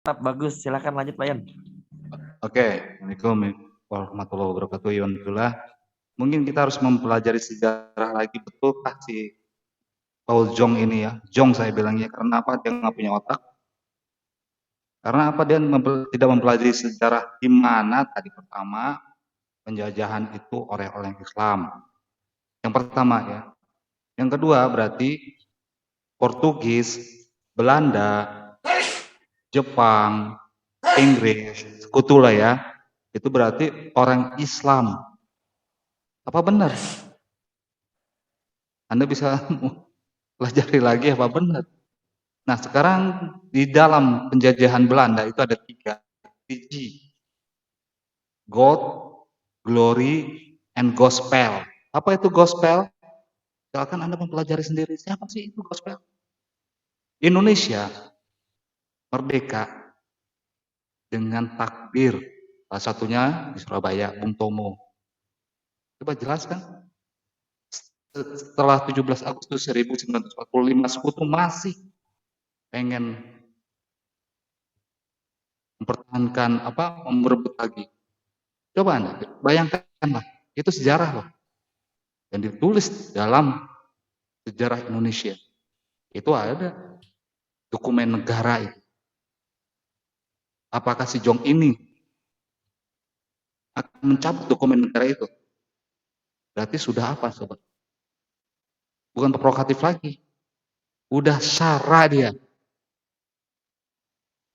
Bagus, silakan lanjut Pak Yan. Oke, Assalamualaikum warahmatullahi wabarakatuh. Yonullah. Mungkin kita harus mempelajari sejarah lagi, betulkah si Paul Jong ini ya? Jong saya bilangnya, karena apa dia nggak punya otak? Karena apa dia tidak mempelajari sejarah di mana tadi pertama penjajahan itu oleh orang Islam. Yang pertama ya. Yang kedua berarti Portugis, Belanda, Jepang, Inggris, sekutu lah ya. Itu berarti orang Islam. Apa benar? Anda bisa pelajari lagi apa benar. Nah sekarang di dalam penjajahan Belanda itu ada 3 G. God, Glory, and Gospel. Apa itu Gospel? Silakan Anda mempelajari sendiri. Siapa sih itu Gospel? Indonesia merdeka dengan takbir. Salah satunya di Surabaya, Bung Tomo. Coba jelaskan. Setelah 17 Agustus 1945 sekutu masih pengen mempertahankan merebut lagi. Coba Anda bayangkanlah, itu sejarah loh yang ditulis dalam sejarah Indonesia. Itu ada dokumen negara itu. Apakah si Jong ini akan mencabut dokumen negara itu? Berarti sudah apa sobat? Bukan provokatif lagi. Udah sara dia.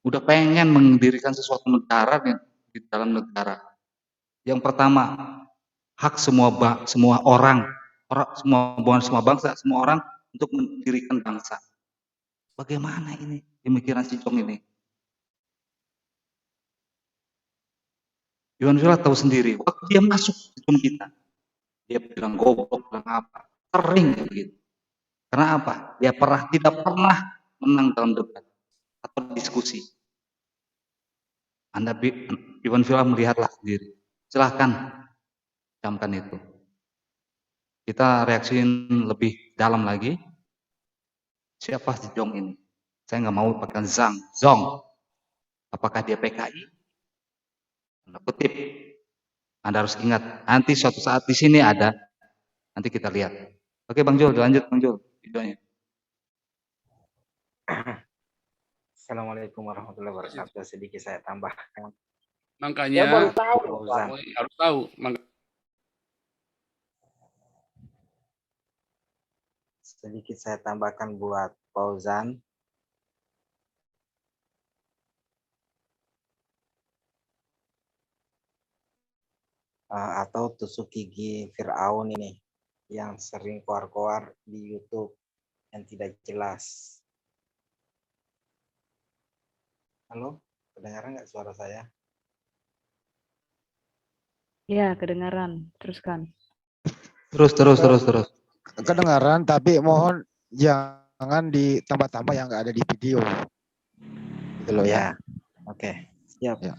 Udah pengen mendirikan sesuatu negara di dalam negara. Yang pertama, hak semua orang, bukan semua bangsa, semua orang untuk mendirikan bangsa. Bagaimana ini pemikiran si Jong ini? Iwan Villa tahu sendiri, waktu dia masuk sebelum kita, dia bilang goblok, bilang apa, sering begitu. Karena apa? Dia tidak pernah menang dalam debat atau diskusi. Anda Iwan Villa melihatlah sendiri. Silahkan camkan itu. Kita reaksiin lebih dalam lagi. Siapa si Jong ini? Saya nggak mau pakai Zong. Apakah dia PKI? Anda kutip. Anda harus ingat, nanti suatu saat di sini ada, nanti kita lihat. Oke Bang Jul, lanjut Bang Jul videonya. Assalamualaikum warahmatullahi wabarakatuh. Sedikit saya tambahkan. Makanya baru tahu, harus tahu. Sedikit saya tambahkan buat Fauzan. Atau tusuk gigi Fir'aun ini yang sering keluar-keluar di YouTube yang tidak jelas. Halo, kedengaran nggak suara saya? Ya, kedengaran. Teruskan. Terus. Kedengaran, tapi mohon jangan ditambah-tambah yang nggak ada di video. Gitu loh ya. Oke, siap. Ya.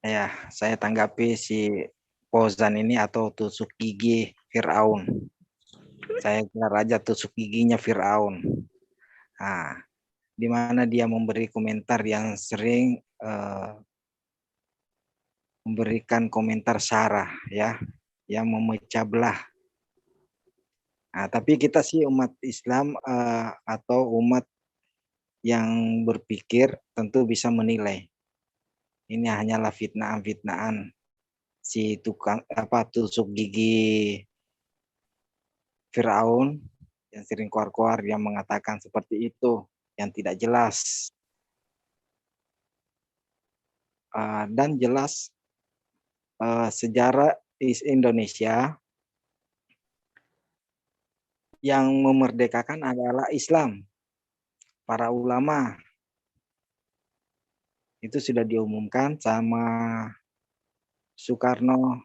Ya, saya tanggapi si Fauzan ini atau tusuk gigi Fir'aun. Saya kira raja tusuk giginya Fir'aun. Nah, di mana dia memberi komentar yang sering memberikan komentar sara ya, yang memecah belah. Nah, tapi kita sih umat Islam atau umat yang berpikir tentu bisa menilai. Ini hanyalah fitnaan si tukang tusuk gigi Fir'aun yang sering keluar-keluar yang mengatakan seperti itu yang tidak jelas. Dan jelas sejarah Indonesia yang memerdekakan adalah Islam. Para ulama itu sudah diumumkan sama Soekarno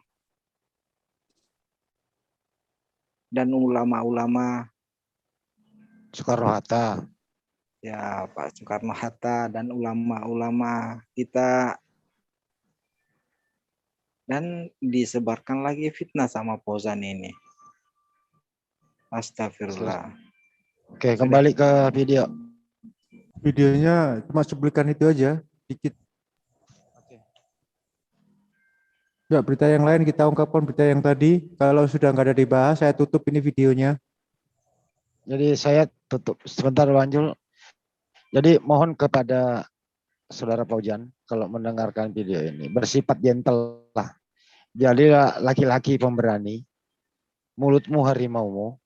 dan ulama-ulama Soekarno-Hatta. Ya, Pak Soekarno-Hatta dan ulama-ulama kita. Dan disebarkan lagi fitnah sama Fauzan ini. Astagfirullah. Oke, kembali ke video. Videonya cuma cuplikan itu aja, dikit. Ya, berita yang lain kita ungkapkan berita yang tadi. Kalau sudah nggak ada dibahas, saya tutup ini videonya. Jadi saya tutup sebentar Wanjul. Jadi mohon kepada Saudara Paujan kalau mendengarkan video ini bersifat gentle lah. Jadilah laki-laki pemberani, mulutmu harimaumu,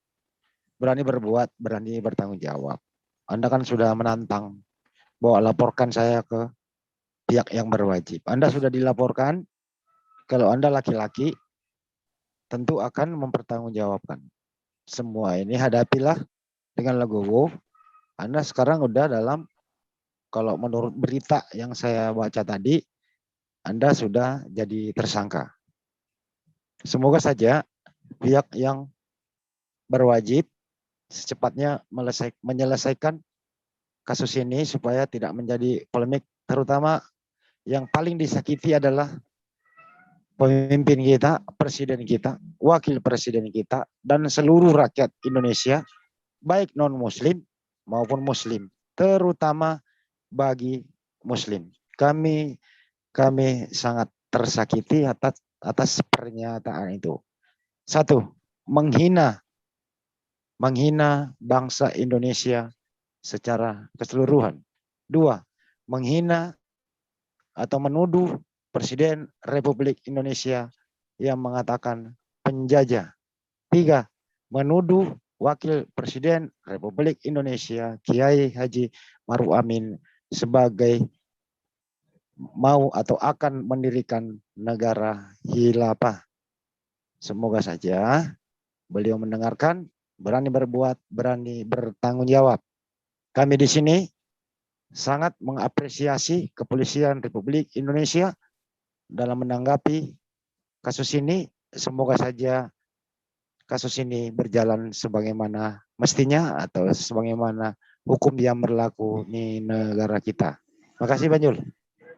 berani berbuat, berani bertanggung jawab. Anda kan sudah menantang, bahwa laporkan saya ke pihak yang berwajib. Anda sudah dilaporkan, kalau Anda laki-laki, tentu akan mempertanggungjawabkan. Semua ini hadapilah dengan legowo. Anda sekarang udah dalam, kalau menurut berita yang saya baca tadi, Anda sudah jadi tersangka. Semoga saja pihak yang berwajib secepatnya menyelesaikan kasus ini supaya tidak menjadi polemik, terutama yang paling disakiti adalah pemimpin kita, presiden kita, wakil presiden kita, dan seluruh rakyat Indonesia, baik non-muslim maupun muslim, terutama bagi muslim. Kami sangat tersakiti atas pernyataan itu. Satu, menghina bangsa Indonesia secara keseluruhan. Dua, menghina atau menuduh Presiden Republik Indonesia yang mengatakan penjajah. Tiga, menuduh Wakil Presiden Republik Indonesia Kiai Haji Maruf Amin sebagai mau atau akan mendirikan negara khilafah. Semoga saja beliau mendengarkan, berani berbuat, berani bertanggung jawab. Kami di sini sangat mengapresiasi Kepolisian Republik Indonesia dalam menanggapi kasus ini. Semoga saja kasus ini berjalan sebagaimana mestinya atau sebagaimana hukum yang berlaku di negara kita. Makasih Banjul.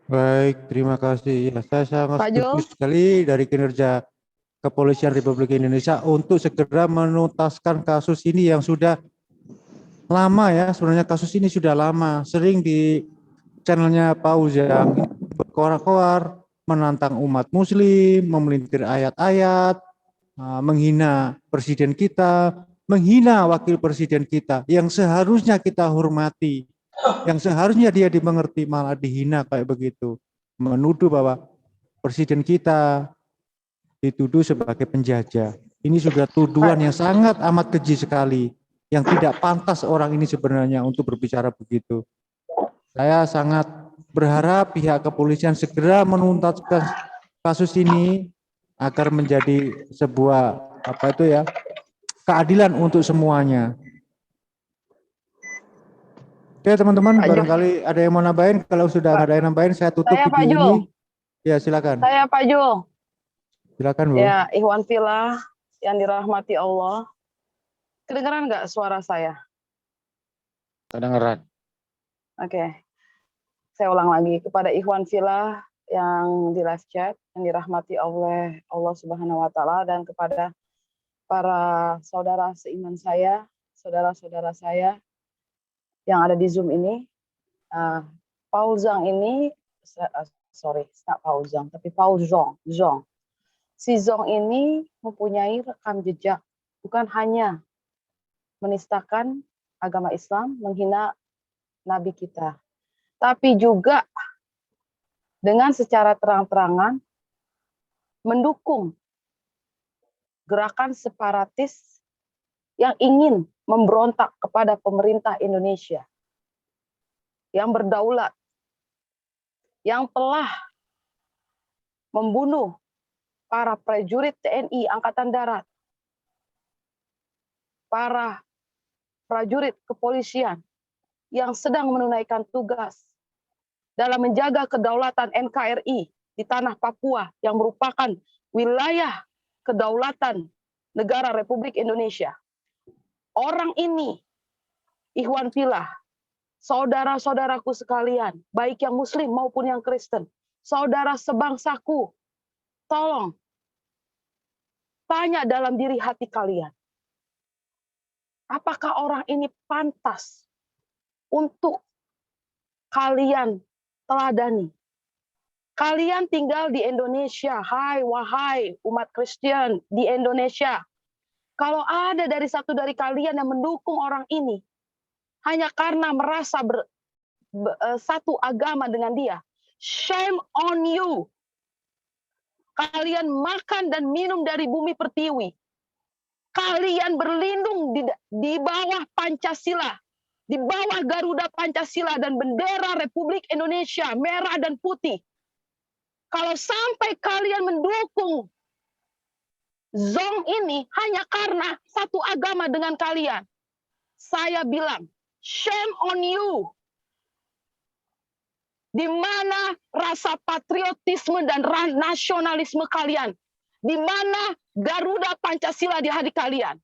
Baik, terima kasih. Ya, saya sangat Pak setuju Jul. sekali dari kinerja Kepolisian Republik Indonesia untuk segera menuntaskan kasus ini yang sudah lama ya. Sebenarnya kasus ini sudah lama. Sering di channelnya Pak Ujang ini berkoar-koar, menantang umat muslim, memelintir ayat-ayat, menghina presiden kita, menghina wakil presiden kita, yang seharusnya kita hormati, yang seharusnya dia dimengerti, malah dihina kayak begitu. Menuduh bahwa presiden kita dituduh sebagai penjajah. Ini sudah tuduhan yang sangat amat keji sekali, yang tidak pantas orang ini sebenarnya untuk berbicara begitu. Saya sangat berharap pihak kepolisian segera menuntaskan kasus ini agar menjadi sebuah keadilan untuk semuanya. Oke teman-teman, barangkali ada yang mau nambahin. Kalau sudah nggak ada yang nambahin, saya tutup Saya Pak video Jul. ini. Ya silakan. Saya Pak Jul. Silakan Bu. Ya, Ikhwan Fillah yang dirahmati Allah. Kedengeran nggak suara saya? Kedengeran. Oke. Saya ulang lagi kepada Ikhwan Fillah yang di live chat yang dirahmati oleh Allah Subhanahu wa taala, dan kepada para saudara seiman saya, saudara-saudara saya yang ada di Zoom ini. Paul Zhang ini, sorry, not Paul Zhang, tapi Paul Zhong. Si Zhong ini mempunyai rekam jejak, bukan hanya menistakan agama Islam, menghina Nabi kita, tapi juga dengan secara terang-terangan mendukung gerakan separatis yang ingin memberontak kepada pemerintah Indonesia yang berdaulat, yang telah membunuh para prajurit TNI Angkatan Darat, para prajurit kepolisian yang sedang menunaikan tugas dalam menjaga kedaulatan NKRI di tanah Papua yang merupakan wilayah kedaulatan negara Republik Indonesia. Orang ini, Ikhwan Fillah, saudara-saudaraku sekalian, baik yang Muslim maupun yang Kristen, saudara sebangsaku, tolong tanya dalam diri hati kalian, apakah orang ini pantas untuk kalian teladani. Kalian tinggal di Indonesia, wahai umat Kristen di Indonesia. Kalau ada satu dari kalian yang mendukung orang ini, hanya karena merasa satu agama dengan dia, shame on you. Kalian makan dan minum dari bumi pertiwi. Kalian berlindung di bawah Pancasila, di bawah Garuda Pancasila dan bendera Republik Indonesia, merah dan putih. Kalau sampai kalian mendukung Zong ini hanya karena satu agama dengan kalian, saya bilang, shame on you. Di mana rasa patriotisme dan nasionalisme kalian? Di mana Garuda Pancasila di hati kalian?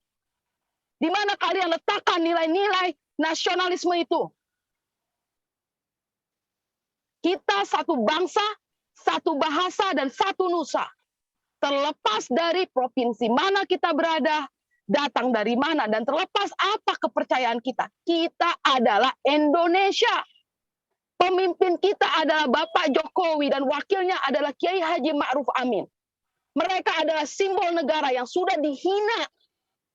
Di mana kalian letakkan nilai-nilai nasionalisme itu? Kita satu bangsa, satu bahasa, dan satu nusa. Terlepas dari provinsi mana kita berada, datang dari mana, dan terlepas apa kepercayaan kita. Kita adalah Indonesia. Pemimpin kita adalah Bapak Jokowi dan wakilnya adalah Kiai Haji Ma'ruf Amin. Mereka adalah simbol negara yang sudah dihina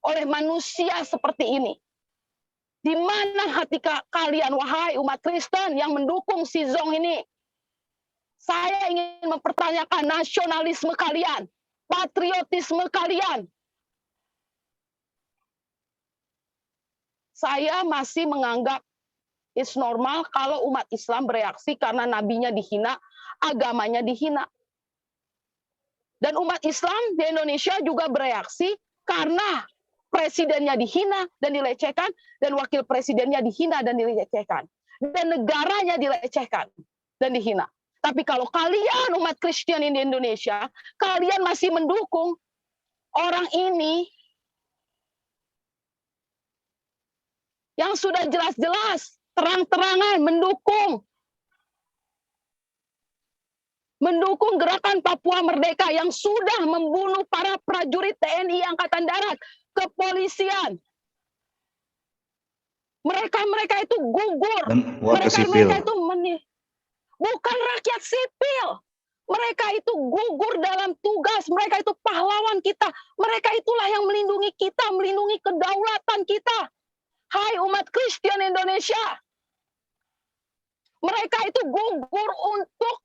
oleh manusia seperti ini. Di mana hati kalian, wahai umat Kristen yang mendukung si Zong ini? Saya ingin mempertanyakan nasionalisme kalian, patriotisme kalian. Saya masih menganggap it's normal kalau umat Islam bereaksi karena nabinya dihina, agamanya dihina. Dan umat Islam di Indonesia juga bereaksi karena presidennya dihina dan dilecehkan, dan wakil presidennya dihina dan dilecehkan. Dan negaranya dilecehkan dan dihina. Tapi kalau kalian umat Kristen di Indonesia, kalian masih mendukung orang ini yang sudah jelas-jelas terang-terangan mendukung gerakan Papua Merdeka yang sudah membunuh para prajurit TNI Angkatan Darat, kepolisian. Mereka itu gugur. Dan warga sipil. Mereka itu bukan rakyat sipil. Mereka itu gugur dalam tugas. Mereka itu pahlawan kita. Mereka itulah yang melindungi kita, melindungi kedaulatan kita. Hai umat Kristen Indonesia. Mereka itu gugur untuk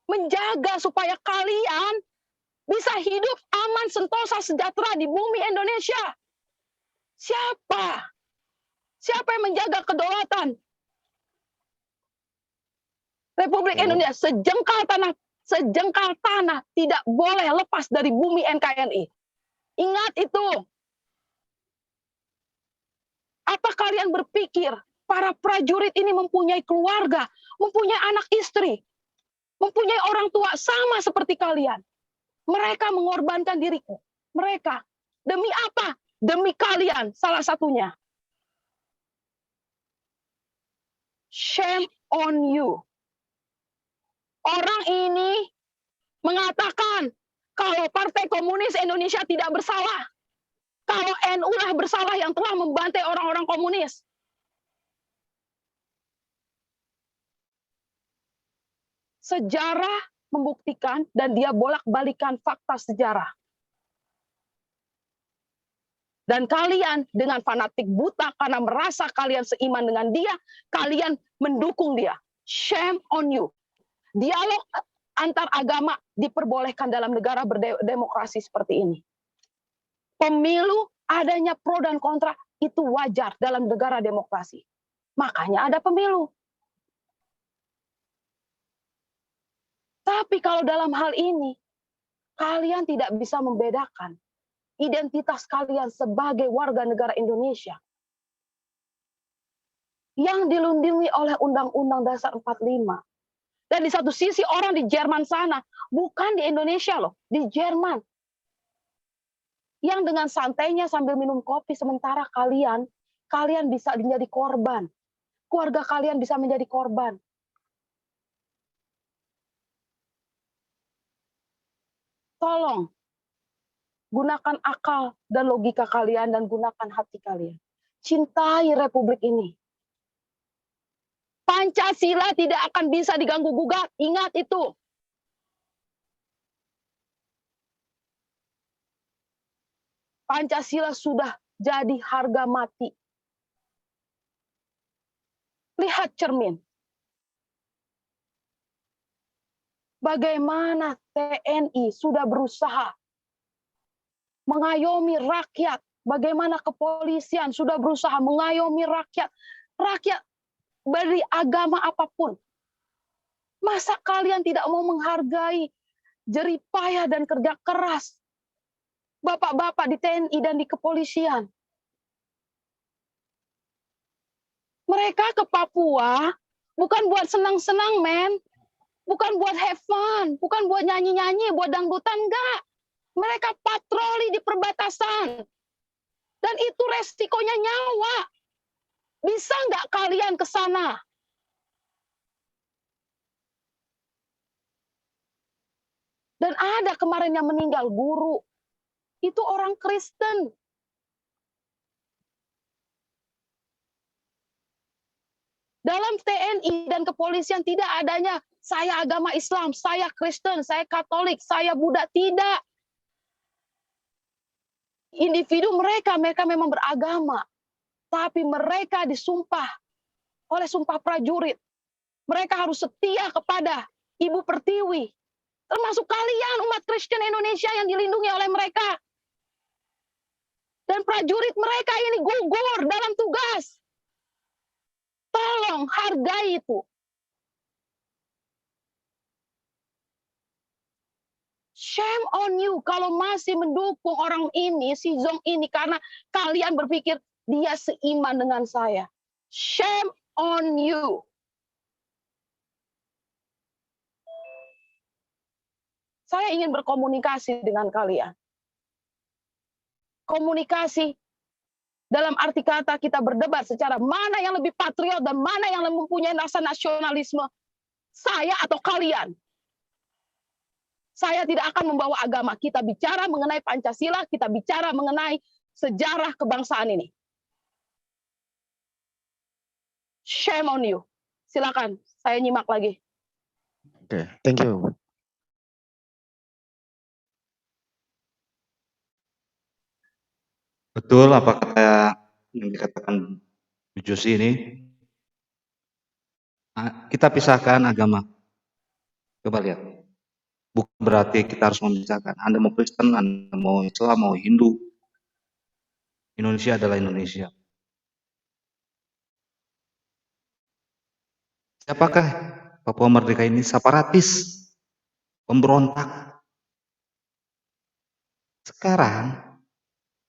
menjaga supaya kalian bisa hidup aman, sentosa, sejahtera di bumi Indonesia. Siapa? Siapa yang menjaga kedaulatan Republik Indonesia? Sejengkal tanah tidak boleh lepas dari bumi NKRI. Ingat itu. Apa kalian berpikir para prajurit ini mempunyai keluarga, mempunyai anak istri, mempunyai orang tua sama seperti kalian? Mereka mengorbankan diriku. Mereka. Demi apa? Demi kalian, salah satunya. Shame on you. Orang ini mengatakan kalau Partai Komunis Indonesia tidak bersalah. Kalau NU lah bersalah yang telah membantai orang-orang komunis. Sejarah membuktikan dan dia bolak-balikan fakta sejarah. Dan kalian dengan fanatik buta karena merasa kalian seiman dengan dia, kalian mendukung dia. Shame on you. Dialog antar agama diperbolehkan dalam negara berdemokrasi seperti ini. Pemilu adanya pro dan kontra itu wajar dalam negara demokrasi. Makanya ada pemilu. Tapi kalau dalam hal ini, kalian tidak bisa membedakan identitas kalian sebagai warga negara Indonesia yang dilindungi oleh Undang-Undang Dasar 45. Dan di satu sisi orang di Jerman sana, bukan di Indonesia loh, di Jerman. Yang dengan santainya sambil minum kopi, sementara kalian bisa menjadi korban. Keluarga kalian bisa menjadi korban. Tolong, gunakan akal dan logika kalian dan gunakan hati kalian. Cintai Republik ini. Pancasila tidak akan bisa diganggu-gugat. Ingat itu. Pancasila sudah jadi harga mati. Lihat cermin. Bagaimana TNI sudah berusaha mengayomi rakyat. Bagaimana kepolisian sudah berusaha mengayomi rakyat. Rakyat dari agama apapun. Masa kalian tidak mau menghargai jerih payah dan kerja keras bapak-bapak di TNI dan di kepolisian? Mereka ke Papua bukan buat senang-senang, men. Bukan buat have fun, bukan buat nyanyi-nyanyi, buat dangdutan, enggak. Mereka patroli di perbatasan. Dan itu resikonya nyawa. Bisa nggak kalian ke sana? Dan ada kemarin yang meninggal, guru. Itu orang Kristen. Dalam TNI dan kepolisian tidak adanya saya agama Islam, saya Kristen, saya Katolik, saya Buddha. Tidak. Individu mereka memang beragama. Tapi mereka disumpah oleh sumpah prajurit. Mereka harus setia kepada Ibu Pertiwi. Termasuk kalian umat Kristen Indonesia yang dilindungi oleh mereka. Dan prajurit mereka ini gugur dalam tugas. Tolong hargai itu. Shame on you kalau masih mendukung orang ini, si Zong ini, karena kalian berpikir dia seiman dengan saya. Shame on you. Saya ingin berkomunikasi dengan kalian. Komunikasi dalam arti kata kita berdebat secara mana yang lebih patriot dan mana yang mempunyai rasa nasionalisme. Saya atau kalian. Saya tidak akan membawa agama. Kita bicara mengenai Pancasila, kita bicara mengenai sejarah kebangsaan ini. Shame on you. Silakan, saya nyimak lagi. Oke, thank you. Betul apa kata yang dikatakan Bu Josi ini. Kita pisahkan agama. Coba lihat. Bukan berarti kita harus memisahkan. Anda mau Kristen, Anda mau Islam, mau Hindu. Indonesia adalah Indonesia. Siapakah Papua Merdeka ini? Separatis, pemberontak. Sekarang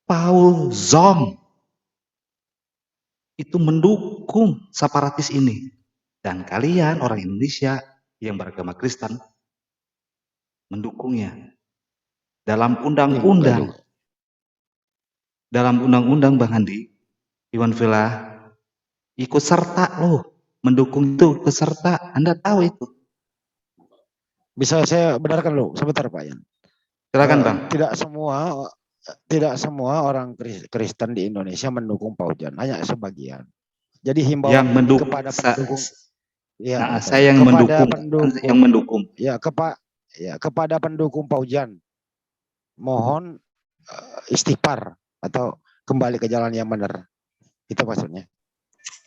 Paul Zong itu mendukung separatis ini. Dan kalian orang Indonesia yang beragama Kristen mendukungnya. Dalam undang-undang Bang Andi, Iwan Villa ikut serta loh, mendukung itu, ikut serta. Anda tahu itu. Bisa saya benarkan loh, sebentar Pak Yan. Silakan Bang. Tidak semua orang Kristen di Indonesia mendukung Paujan, hanya sebagian. Jadi himbauan yang mendukung kepada pendukung, ya, saya yang mendukung. Ya, kepada pendukung Paujan, mohon istighfar atau kembali ke jalan yang benar. Itu maksudnya.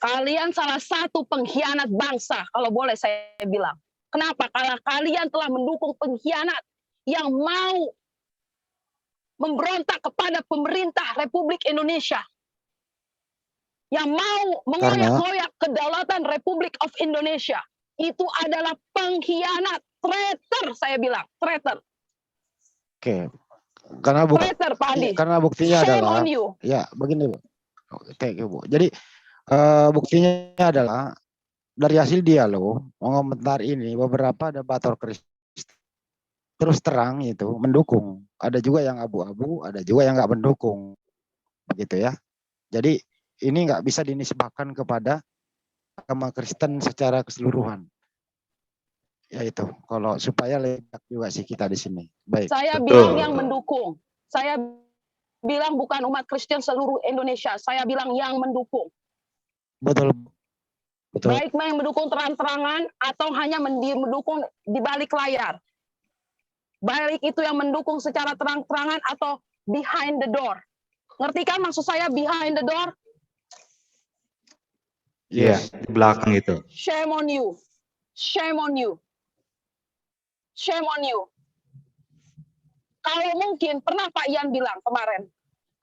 Kalian salah satu pengkhianat bangsa, kalau boleh saya bilang. Kenapa? Karena kalian telah mendukung pengkhianat yang mau memberontak kepada pemerintah Republik Indonesia. Yang mau mengoyak-ngoyak kedaulatan Republik of Indonesia. Itu adalah pengkhianat, traitor saya bilang, traitor. Oke. Traitor, Pak Andi. Karena buktinya Shame adalah, on you. ya begini Bu. Oke Bu. Jadi buktinya adalah dari hasil dialog, mengomentar ini beberapa debator Kristen terus terang itu mendukung. Ada juga yang abu-abu, ada juga yang nggak mendukung, begitu ya. Jadi ini nggak bisa dinisbahkan kepada agama Kristen secara keseluruhan. Ya itu, kalau supaya ledak juga sih kita di sini. Baik. Saya bilang yang mendukung. Saya bilang bukan umat Kristen seluruh Indonesia. Saya bilang yang mendukung. Betul. Betul. Baik yang mendukung terang-terangan atau hanya mendukung di balik layar. Baik itu yang mendukung secara terang-terangan atau behind the door. Ngerti kan maksud saya behind the door? Iya, Yes. di belakang itu. Shame on you. Shame on you. Shame on you. Kalau mungkin, pernah Pak Ian bilang kemarin,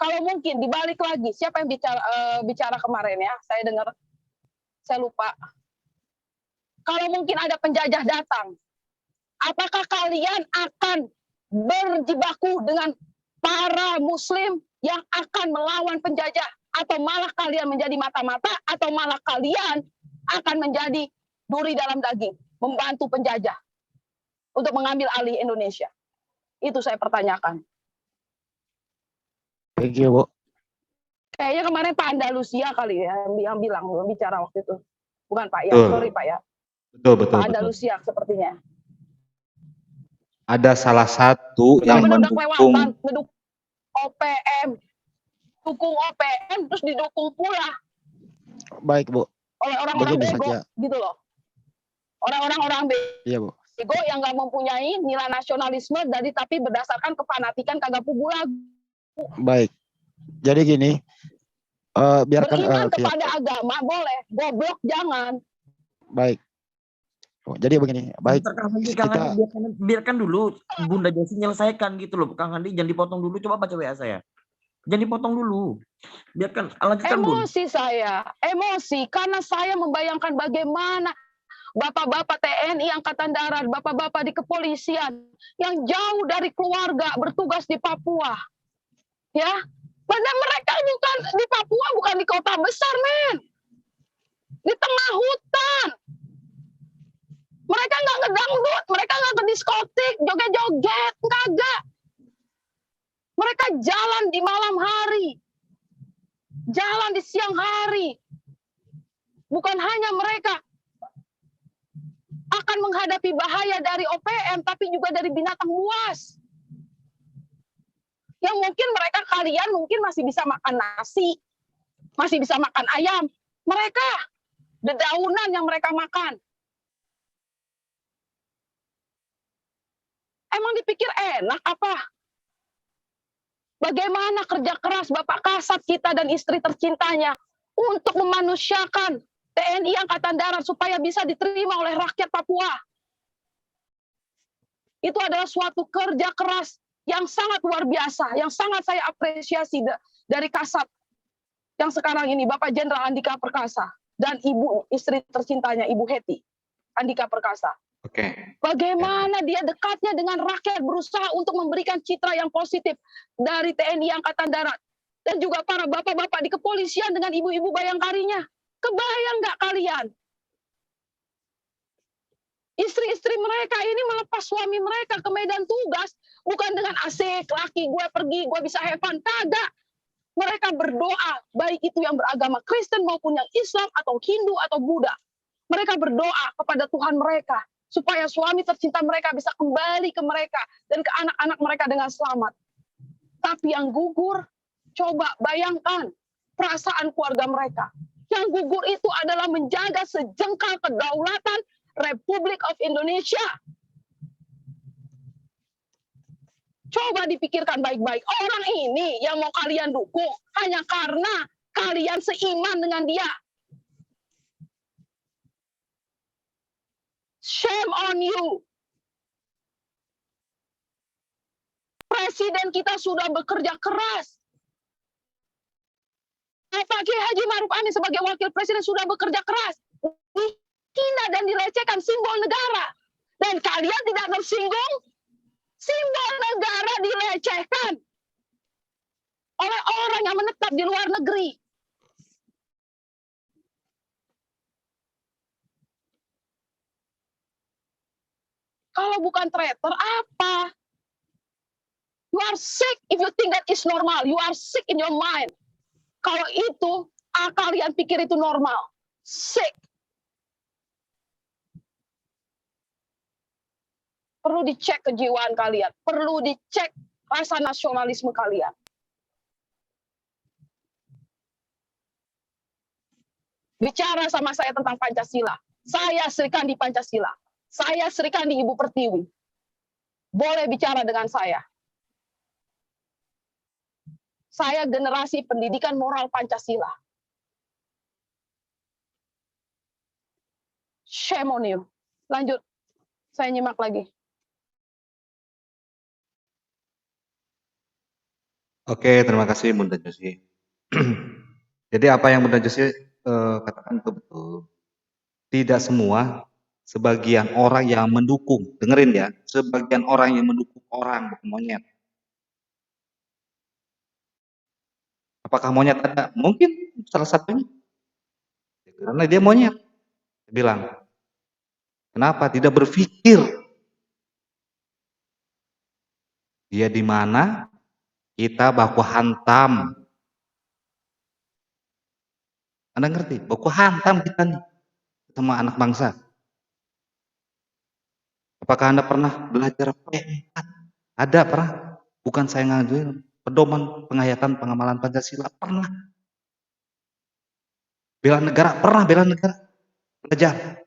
kalau mungkin dibalik lagi, siapa yang bicara kemarin ya? Saya dengar, saya lupa. Kalau mungkin ada penjajah datang, apakah kalian akan berjibaku dengan para muslim yang akan melawan penjajah? Atau malah kalian menjadi mata-mata? Atau malah kalian akan menjadi duri dalam daging, membantu penjajah untuk mengambil alih Indonesia? Itu saya pertanyakan. Thank you, Bu. Kayaknya kemarin Pak Andalusia kali ya yang bilang, bicara waktu itu. Bukan Pak ya, Betul. sorry Pak ya. Betul. Pak Andalusia sepertinya. Ada salah satu yang Benar-benar udah kelewatan, mendukung. ngedukung OPM. Dukung OPM, terus didukung pula Baik, Bu. oleh orang-orang Begini bego, saja. gitu loh. Orang-orang Iya, Bu. bego yang nggak mempunyai nilai nasionalisme, tapi berdasarkan kefanatikan kagak pugu lagu. Baik. Jadi gini, biarkan Beriman kepada agama boleh, goblok jangan. baik. Oh, jadi begini, baik. Bentar, Kang Handi, biarkan dulu Bunda Jasi menyelesaikan gitu loh. Kang Handi jangan dipotong dulu, coba baca WA saya. Jangan dipotong dulu. Biarkan, lanjutkan Bun. Emosi saya, emosi karena saya membayangkan bagaimana bapak-bapak TNI Angkatan Darat, bapak-bapak di kepolisian yang jauh dari keluarga bertugas di Papua. Ya, padahal mereka bukan di Papua, bukan di kota besar, men. Di tengah hutan. Mereka nggak ngedangdut, mereka nggak ke diskotik, joget-joget, kagak. Mereka jalan di malam hari, jalan di siang hari. Bukan hanya mereka akan menghadapi bahaya dari OPM, tapi juga dari binatang buas. Yang mungkin mereka, kalian mungkin masih bisa makan nasi, masih bisa makan ayam. Mereka, dedaunan yang mereka makan. Emang dipikir enak apa? Bagaimana kerja keras Bapak Kasat kita dan istri tercintanya untuk memanusiakan TNI Angkatan Darat supaya bisa diterima oleh rakyat Papua. Itu adalah suatu kerja keras yang sangat luar biasa, yang sangat saya apresiasi dari Kasat yang sekarang ini, Bapak Jenderal Andika Perkasa, dan Ibu istri tercintanya, Ibu Heti Andika Perkasa. Oke. Bagaimana dia dekatnya dengan rakyat, berusaha untuk memberikan citra yang positif dari TNI Angkatan Darat. Dan juga para bapak-bapak di kepolisian dengan ibu-ibu bayangkarinya. Kebayang nggak kalian? Istri-istri mereka ini melepas suami mereka ke medan tugas, bukan dengan asik, laki gue pergi, gue bisa have fun. Kagak. Mereka berdoa, baik itu yang beragama Kristen maupun yang Islam atau Hindu atau Buddha. Mereka berdoa kepada Tuhan mereka, supaya suami tercinta mereka bisa kembali ke mereka dan ke anak-anak mereka dengan selamat. Tapi yang gugur, coba bayangkan perasaan keluarga mereka. Yang gugur itu adalah menjaga sejengkal kedaulatan Republik of Indonesia. Coba dipikirkan baik-baik. Orang ini yang mau kalian dukung hanya karena kalian seiman dengan dia. Shame on you. Presiden kita sudah bekerja keras. Pak Kiai Haji Ma'ruf Amin sebagai wakil presiden sudah bekerja keras. Dihina dan dilecehkan simbol negara. Dan kalian tidak tersinggung? Simbol negara dilecehkan oleh orang yang menetap di luar negeri. Kalau bukan traitor, apa? You are sick if you think that is normal. You are sick in your mind. Kalau itu, kalian pikir itu normal. Sick. Perlu dicek kejiwaan kalian. Perlu dicek rasa nasionalisme kalian. bicara sama saya tentang Pancasila. Saya Sri Kandi Pancasila. Saya Sri Kandi Ibu Pertiwi. Boleh bicara dengan saya. Saya generasi pendidikan moral Pancasila. Shame on you. Lanjut. Saya nyimak lagi. Oke, terima kasih Bunda Josi. Jadi apa yang Bunda Josi katakan itu betul. Tidak semua, sebagian orang yang mendukung, dengerin ya, sebagian orang yang mendukung orang bukan monyet. Apakah monyet ada? Mungkin salah satunya. Karena dia monyet. Dia bilang, kenapa tidak berpikir? Dia di mana? Kita baku hantam. Anda ngerti? Baku hantam kita nih sama anak bangsa. Apakah Anda pernah belajar P4? Ada pernah? Bukan saya ngajuin. Pedoman penghayatan pengamalan Pancasila pernah. Bela negara pernah bela negara. Belajar.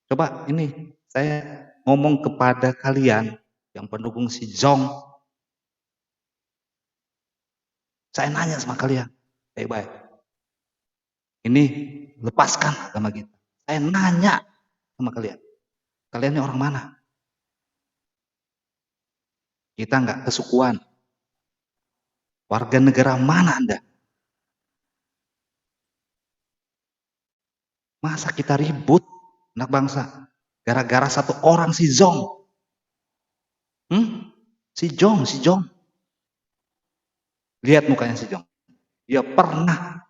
Coba ini saya ngomong kepada kalian yang pendukung si Jong. Saya nanya sama kalian, baik-baik. Ini lepaskan agama kita. Saya nanya sama kalian. Kalian ini orang mana? Kita nggak kesukuan. Warga negara mana Anda? Masa kita ribut anak bangsa gara-gara satu orang si Jong? Si Jong. Lihat mukanya si Jong. Dia pernah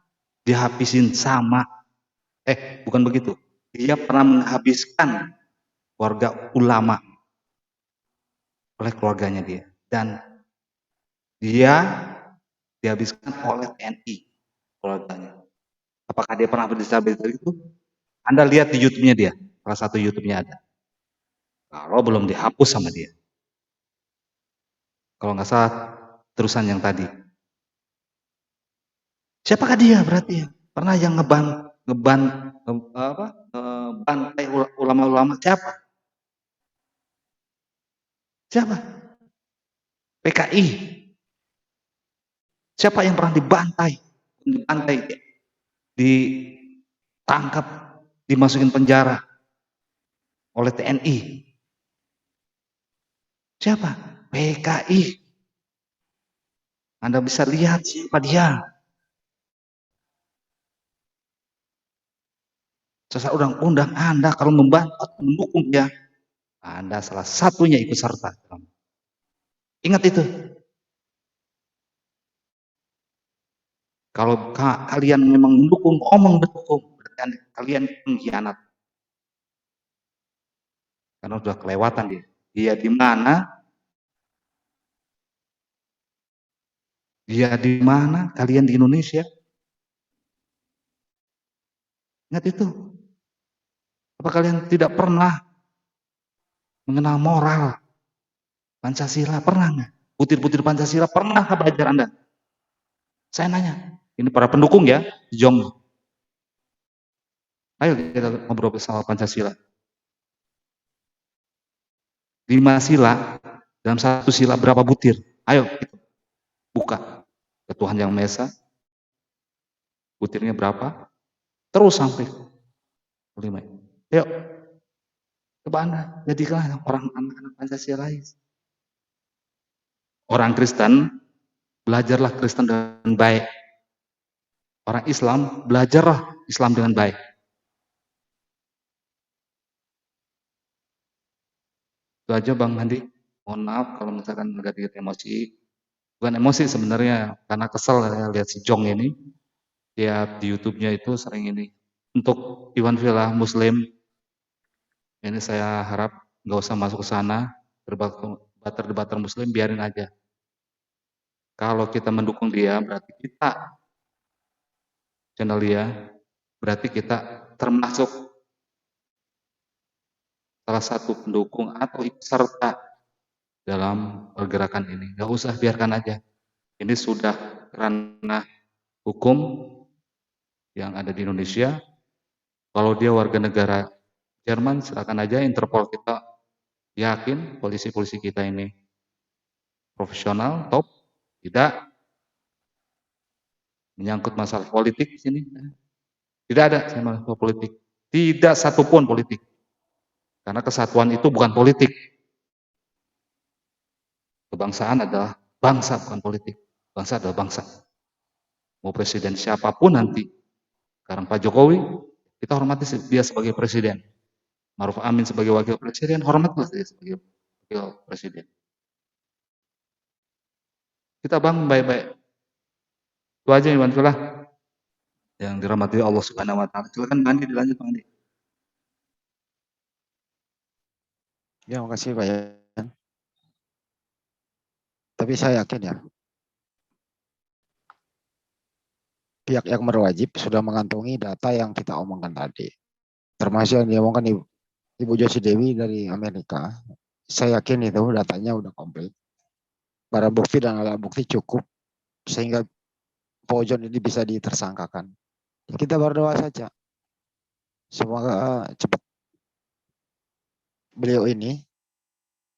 dihabisin sama, bukan begitu. Dia pernah menghabiskan warga ulama oleh keluarganya dia. Dan dia dihabiskan oleh TNI keluarganya. Apakah dia pernah bercerita itu? Anda lihat di YouTube-nya dia. Salah satu YouTube-nya ada. Kalau belum dihapus sama dia. Kalau nggak salah terusan yang tadi. Siapakah dia berarti ya? Pernah yang bantai ulama-ulama siapa? Siapa? PKI. Siapa yang pernah dibantai? Ditangkap, dimasukin penjara oleh TNI. Siapa? PKI. Anda bisa lihat siapa dia. Sesuai undang-undang Anda kalau membantu atau mendukung dia, Anda salah satunya ikut serta. Ingat itu. Kalau kalian memang mendukung, berarti kalian pengkhianat. Karena sudah kelewatan dia. Dia di mana? Dia di mana? Kalian di Indonesia? Ingat itu. Apa kalian tidak pernah mengenal moral Pancasila? Pernah nggak? Butir-butir Pancasila pernah belajar Anda? Saya nanya. Ini para pendukung ya, Jong. Ayo kita ngobrol bersama Pancasila. 5 sila, dalam 1 sila berapa butir? Ayo kita buka ke Tuhan Yang Maha Esa. Butirnya berapa? Terus sampai 5. Yuk, coba Anda jadilah orang anak-anak Pancasilais. Orang Kristen, belajarlah Kristen dengan baik. Orang Islam, belajarlah Islam dengan baik. Itu aja Bang Handi. Mohon maaf kalau misalkan agak emosi. Bukan emosi sebenarnya, karena kesel saya lihat si Jong ini. Dia di YouTube-nya itu sering ini. Untuk Iwan Villa Muslim, ini saya harap nggak usah masuk ke sana. Debater Muslim biarin aja. Kalau kita mendukung dia, berarti kita channel dia, berarti kita termasuk salah satu pendukung atau ikut serta dalam pergerakan ini. Nggak usah, biarkan aja. Ini sudah ranah hukum, yang ada di Indonesia. Kalau dia warga negara Jerman, silakan aja. Interpol kita yakin polisi-polisi kita ini profesional, top, tidak menyangkut masalah politik di sini. Tidak ada masalah politik. Tidak satupun politik. Karena kesatuan itu bukan politik. Kebangsaan adalah bangsa, bukan politik. Bangsa adalah bangsa. Mau presiden siapapun nanti. Sekarang Pak Jokowi, kita hormati dia sebagai presiden. Maruf Amin sebagai wakil presiden, hormatlah dia sebagai wakil presiden. Kita bangun baik-baik. Itu aja Iwan Filah yang dirahmati Allah Subhanahu wa taala. Silakan Bang Andi, dilanjut Bang Andi. Ya, makasih Pak Yan. Tapi saya yakin ya, pihak yang berwajib sudah mengantongi data yang kita omongkan tadi. Termasuk yang diomongkan Ibu Josie Dewi dari Amerika. Saya yakin itu datanya udah komplit. Barang bukti dan alat bukti cukup sehingga Pak John ini bisa ditersangkakan. Kita berdoa saja. Semoga cepat beliau ini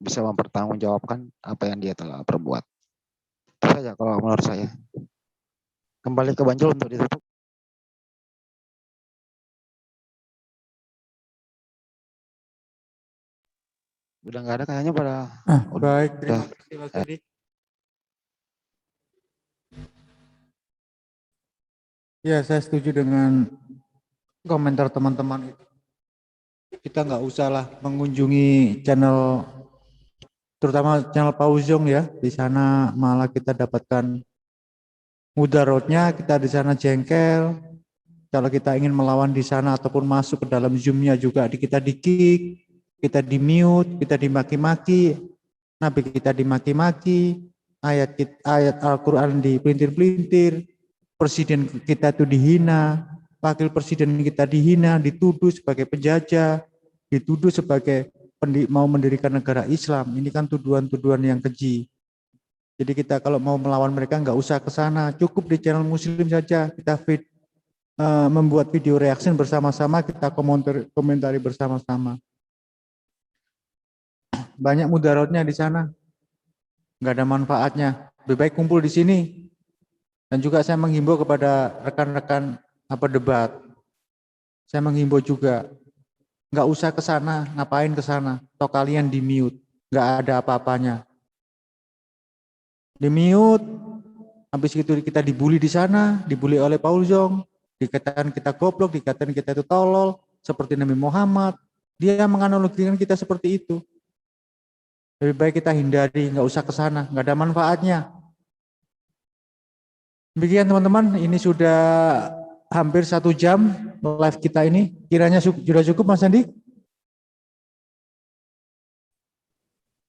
bisa mempertanggungjawabkan apa yang dia telah perbuat. Itu saja kalau menurut saya. Kembali ke Banjul untuk ditutup. Udah nggak ada kayaknya pada. Baik, terima kasih Mas Edi. Ya, saya setuju dengan komentar teman-teman itu. Kita nggak usah lah mengunjungi channel, terutama channel Pauzong ya. Di sana malah kita dapatkan mudaratnya, kita di sana jengkel. Kalau kita ingin melawan di sana ataupun masuk ke dalam Zoom-nya juga kita di-kick, kita di-mute, kita dimaki-maki, Nabi kita dimaki-maki, ayat Al-Quran dipelintir-pelintir, presiden kita itu dihina, wakil presiden kita dihina, dituduh sebagai penjajah, dituduh sebagai mau mendirikan negara Islam. Ini kan tuduhan-tuduhan yang keji. Jadi kita kalau mau melawan mereka nggak usah ke sana, cukup di channel Muslim saja. Kita membuat video reaction bersama-sama, kita komentari bersama-sama. Banyak mudaratnya di sana, nggak ada manfaatnya. Lebih baik kumpul di sini. Dan juga saya menghimbau kepada rekan-rekan debat. Saya menghimbau juga, nggak usah ke sana, ngapain ke sana? Atau kalian di-mute, nggak ada apa-apanya. Di-mute, habis itu kita dibully di sana, dibully oleh Pauzong, dikatakan kita goblok, dikatakan kita itu tolol, seperti Nabi Muhammad. Dia menganalogikan kita seperti itu. Lebih baik kita hindari, nggak usah ke sana, nggak ada manfaatnya. Demikian teman-teman, ini sudah hampir 1 jam live kita ini. Kiranya sudah cukup Mas Andi?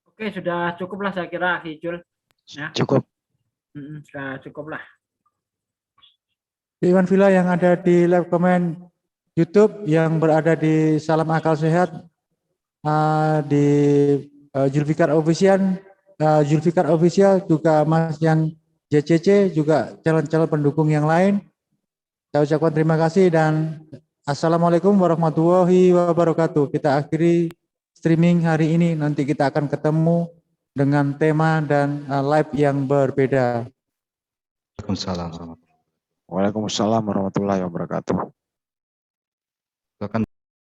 Oke, sudah cukup lah saya kira, Hijul. Ya. Cukup. Sudah cukup lah. Iwan Villa yang ada di live comment YouTube, yang berada di Salam Akal Sehat, di Zulfikar Official, juga Mas Yan JCC, juga calon-calon pendukung yang lain. Saya ucapkan terima kasih dan Assalamualaikum warahmatullahi wabarakatuh. Kita akhiri streaming hari ini, nanti kita akan ketemu dengan tema dan live yang berbeda. Waalaikumsalam. Waalaikumsalam warahmatullahi wabarakatuh. Silakan.